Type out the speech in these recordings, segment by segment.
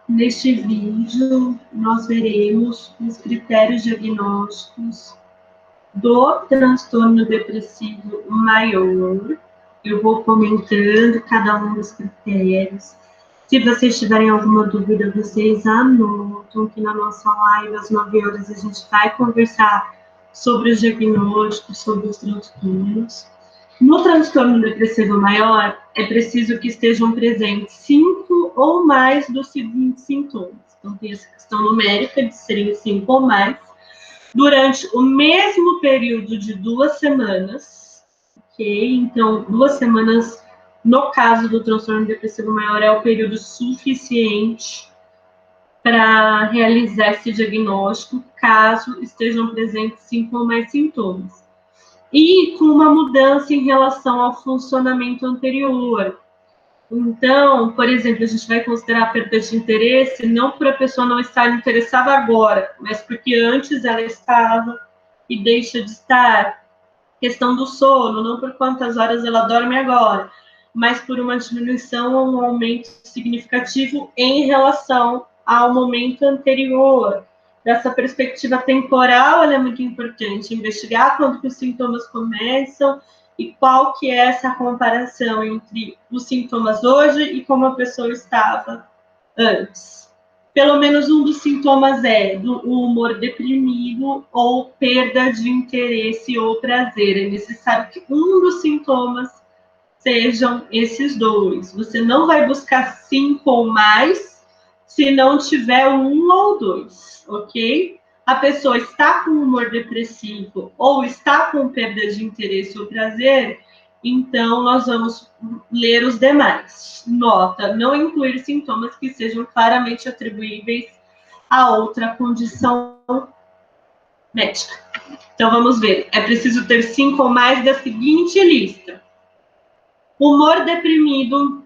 Neste vídeo, nós veremos os critérios diagnósticos do transtorno depressivo maior. Eu vou comentando cada um dos critérios. Se vocês tiverem alguma dúvida, vocês anotam que na nossa live, às 9 horas, a gente vai conversar sobre os diagnósticos, sobre os transtornos. No transtorno depressivo maior, é preciso que estejam presentes 5 ou mais dos seguintes sintomas. Então, tem essa questão numérica de serem 5 ou mais, durante o mesmo período de 2 semanas, ok? Então, 2 semanas, no caso do transtorno depressivo maior, é o período suficiente para realizar esse diagnóstico, caso estejam presentes 5 ou mais sintomas. E com uma mudança em relação ao funcionamento anterior. Então, por exemplo, a gente vai considerar a perda de interesse não por a pessoa não estar interessada agora, mas porque antes ela estava e deixa de estar. Questão do sono, não por quantas horas ela dorme agora, mas por uma diminuição ou um aumento significativo em relação ao momento anterior. Dessa perspectiva temporal, ela é muito importante, investigar quando os sintomas começam e qual que é essa comparação entre os sintomas hoje e como a pessoa estava antes. Pelo menos um dos sintomas é o humor deprimido ou perda de interesse ou prazer. É necessário que um dos sintomas sejam esses dois. Você não vai buscar 5 ou mais se não tiver um ou dois, ok? A pessoa está com humor depressivo ou está com perda de interesse ou prazer, então nós vamos ler os demais. Nota, não incluir sintomas que sejam claramente atribuíveis a outra condição médica. Então vamos ver, é preciso ter 5 ou mais da seguinte lista: humor deprimido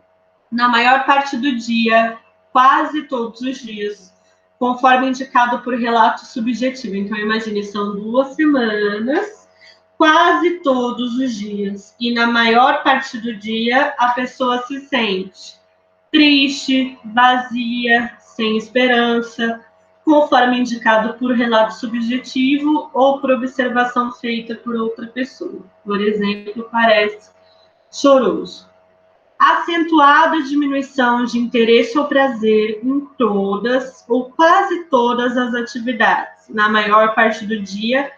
na maior parte do dia, quase todos os dias, conforme indicado por relato subjetivo. Então, imagine, são 2 semanas, quase todos os dias. E na maior parte do dia, a pessoa se sente triste, vazia, sem esperança, conforme indicado por relato subjetivo ou por observação feita por outra pessoa. Por exemplo, parece choroso. Acentuada diminuição de interesse ou prazer em todas ou quase todas as atividades, na maior parte do dia,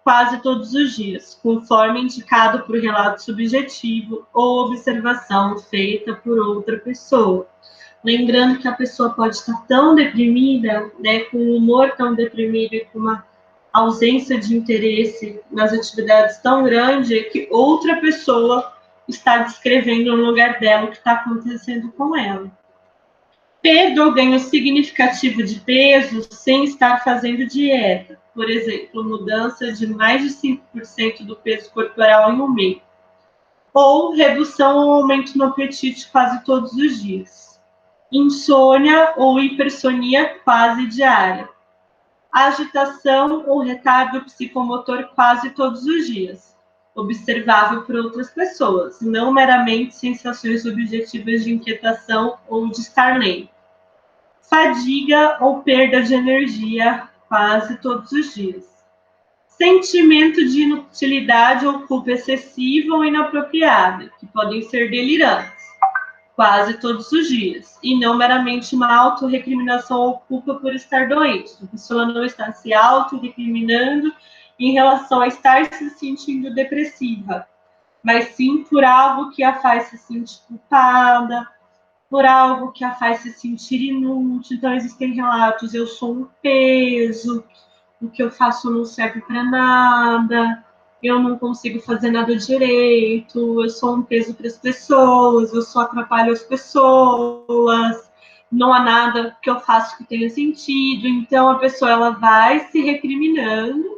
quase todos os dias, conforme indicado por relato subjetivo ou observação feita por outra pessoa. Lembrando que a pessoa pode estar tão deprimida, né, com o humor tão deprimido e com uma ausência de interesse nas atividades tão grande que outra pessoa está descrevendo no lugar dela o que está acontecendo com ela. Perda ou ganho significativo de peso sem estar fazendo dieta. Por exemplo, mudança de mais de 5% do peso corporal em um mês. Ou redução ou aumento no apetite quase todos os dias. Insônia ou hipersonia quase diária. Agitação ou retardo psicomotor quase todos os dias, observável por outras pessoas, não meramente sensações subjetivas de inquietação ou de estar lento. Fadiga ou perda de energia quase todos os dias. Sentimento de inutilidade ou culpa excessiva ou inapropriada, que podem ser delirantes, quase todos os dias, e não meramente uma autorrecriminação ou culpa por estar doente. A pessoa não está se autorrecriminando em relação a estar se sentindo depressiva, mas sim por algo que a faz se sentir culpada, por algo que a faz se sentir inútil. Então, existem relatos: eu sou um peso, o que eu faço não serve para nada, eu não consigo fazer nada direito, eu sou um peso para as pessoas, eu só atrapalho as pessoas, não há nada que eu faço que tenha sentido. Então, a pessoa ela vai se recriminando,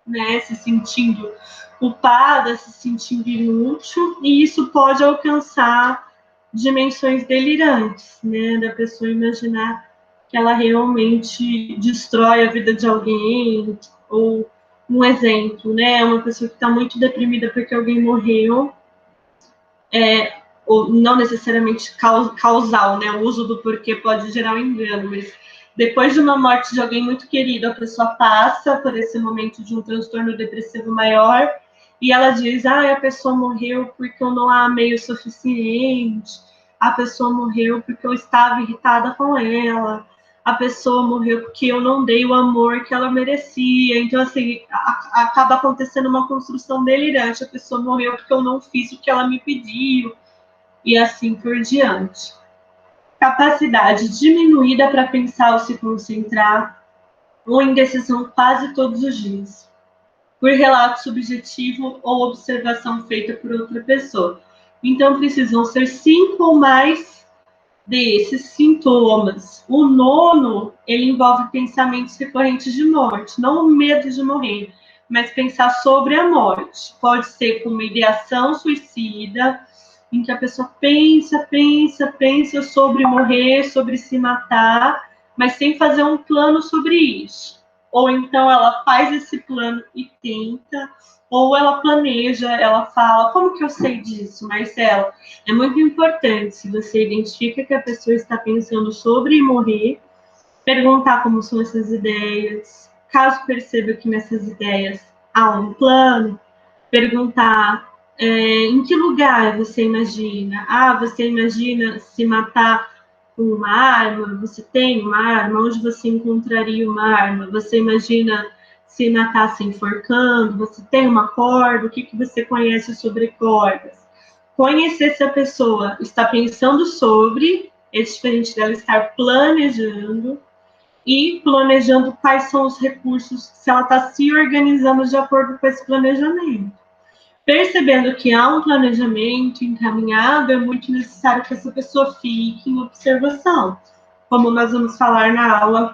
né, se sentindo culpada, se sentindo inútil, e isso pode alcançar dimensões delirantes, né, da pessoa imaginar que ela realmente destrói a vida de alguém, ou um exemplo, né, uma pessoa que está muito deprimida porque alguém morreu, ou não necessariamente causal, né? O uso do porquê pode gerar um engano, mas depois de uma morte de alguém muito querido, a pessoa passa por esse momento de um transtorno depressivo maior e ela diz, a pessoa morreu porque eu não a amei o suficiente, a pessoa morreu porque eu estava irritada com ela, a pessoa morreu porque eu não dei o amor que ela merecia. Então, assim, acaba acontecendo uma construção delirante. A pessoa morreu porque eu não fiz o que ela me pediu, e assim por diante. Capacidade diminuída para pensar ou se concentrar, ou indecisão quase todos os dias, por relato subjetivo ou observação feita por outra pessoa. Então, precisam ser 5 ou mais desses sintomas. O nono, ele envolve pensamentos recorrentes de morte, não o medo de morrer, mas pensar sobre a morte. Pode ser como ideação suicida, em que a pessoa pensa sobre morrer, sobre se matar, mas sem fazer um plano sobre isso. Ou então ela faz esse plano e tenta, ou ela planeja, ela fala, como que eu sei disso, Marcela? É muito importante, se você identifica que a pessoa está pensando sobre morrer, perguntar como são essas ideias. Caso perceba que nessas ideias há um plano, perguntar em que lugar você imagina? Você imagina se matar com uma arma? Você tem uma arma? Onde você encontraria uma arma? Você imagina se matar se enforcando? Você tem uma corda? O que você conhece sobre cordas? Conhecer se a pessoa está pensando sobre, é diferente dela estar planejando, e planejando quais são os recursos, se ela está se organizando de acordo com esse planejamento. Percebendo que há um planejamento encaminhado, é muito necessário que essa pessoa fique em observação, como nós vamos falar na aula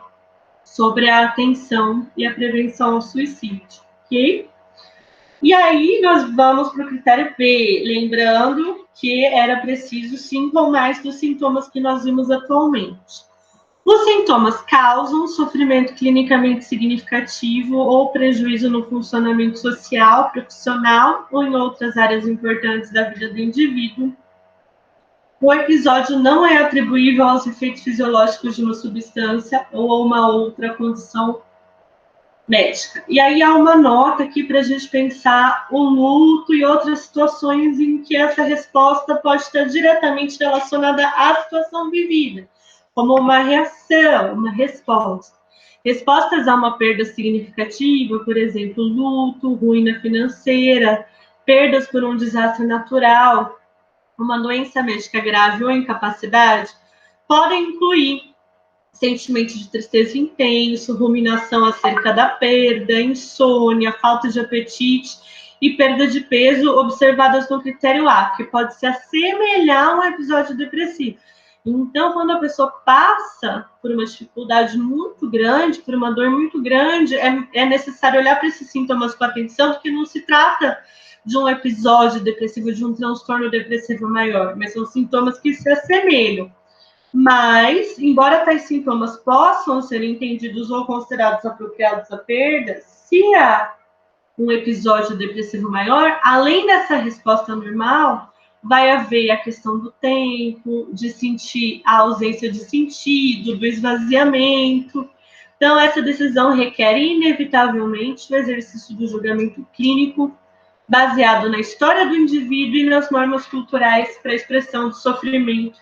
sobre a atenção e a prevenção ao suicídio, ok? E aí nós vamos para o critério B, lembrando que era preciso 5 ou mais dos sintomas que nós vimos atualmente. Os sintomas causam sofrimento clinicamente significativo ou prejuízo no funcionamento social, profissional ou em outras áreas importantes da vida do indivíduo. O episódio não é atribuível aos efeitos fisiológicos de uma substância ou a uma outra condição médica. E aí há uma nota aqui para a gente pensar o luto e outras situações em que essa resposta pode estar diretamente relacionada à situação vivida, como uma reação, uma resposta. Respostas a uma perda significativa, por exemplo, luto, ruína financeira, perdas por um desastre natural, uma doença médica grave ou incapacidade, podem incluir sentimento de tristeza intenso, ruminação acerca da perda, insônia, falta de apetite e perda de peso observadas no critério A, que pode se assemelhar a um episódio depressivo. Então, quando a pessoa passa por uma dificuldade muito grande, por uma dor muito grande, é necessário olhar para esses sintomas com atenção, porque não se trata de um episódio depressivo, de um transtorno depressivo maior, mas são sintomas que se assemelham. Mas, embora tais sintomas possam ser entendidos ou considerados apropriados à perda, se há um episódio depressivo maior, além dessa resposta normal, vai haver a questão do tempo, de sentir a ausência de sentido, do esvaziamento. Então, essa decisão requer inevitavelmente o exercício do julgamento clínico, baseado na história do indivíduo e nas normas culturais para a expressão do sofrimento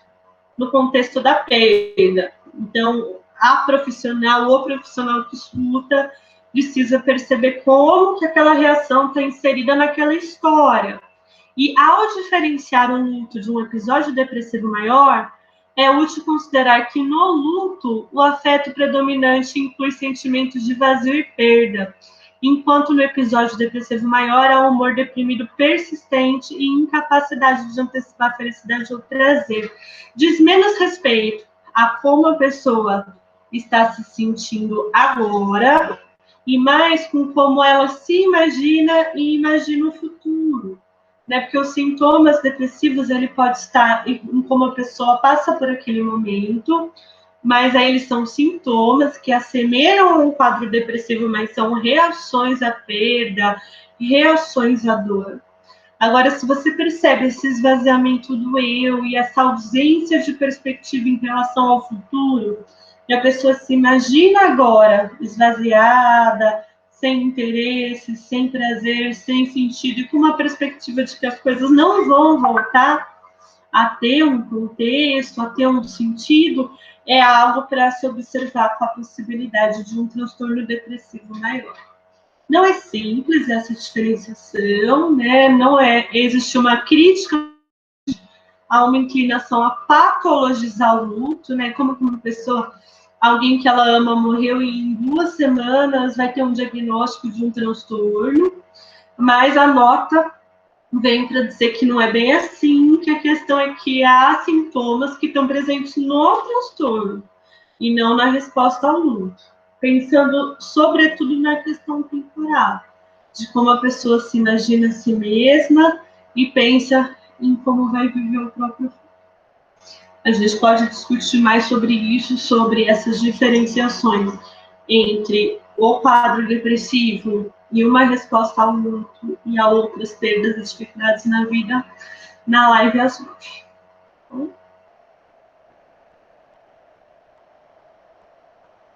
no contexto da perda. Então, a profissional ou profissional que escuta precisa perceber como que aquela reação está inserida naquela história. E ao diferenciar o luto de um episódio depressivo maior, é útil considerar que no luto o afeto predominante inclui sentimentos de vazio e perda, enquanto no episódio depressivo maior há um humor deprimido persistente e incapacidade de antecipar a felicidade ou prazer. Diz menos respeito a como a pessoa está se sentindo agora e mais com como ela se imagina e imagina o futuro. Né? Porque os sintomas depressivos, ele pode estar em como a pessoa passa por aquele momento, mas aí eles são sintomas que assemelham a um quadro depressivo, mas são reações à perda, reações à dor. Agora, se você percebe esse esvaziamento do eu e essa ausência de perspectiva em relação ao futuro, e a pessoa se imagina agora esvaziada, sem interesse, sem prazer, sem sentido, e com uma perspectiva de que as coisas não vão voltar a ter um contexto, a ter um sentido, é algo para se observar com a possibilidade de um transtorno depressivo maior. Não é simples essa diferenciação, né? Não é, existe uma crítica a uma inclinação a patologizar o luto, né? Como que uma pessoa, alguém que ela ama morreu e em 2 semanas vai ter um diagnóstico de um transtorno, mas a nota vem para dizer que não é bem assim, que a questão é que há sintomas que estão presentes no transtorno e não na resposta ao luto. Pensando, sobretudo, na questão temporal, de como a pessoa se imagina a si mesma e pensa em como vai viver o próprio filho. A gente pode discutir mais sobre isso, sobre essas diferenciações entre o quadro depressivo e uma resposta ao luto e a outras perdas e dificuldades na vida, na live azul.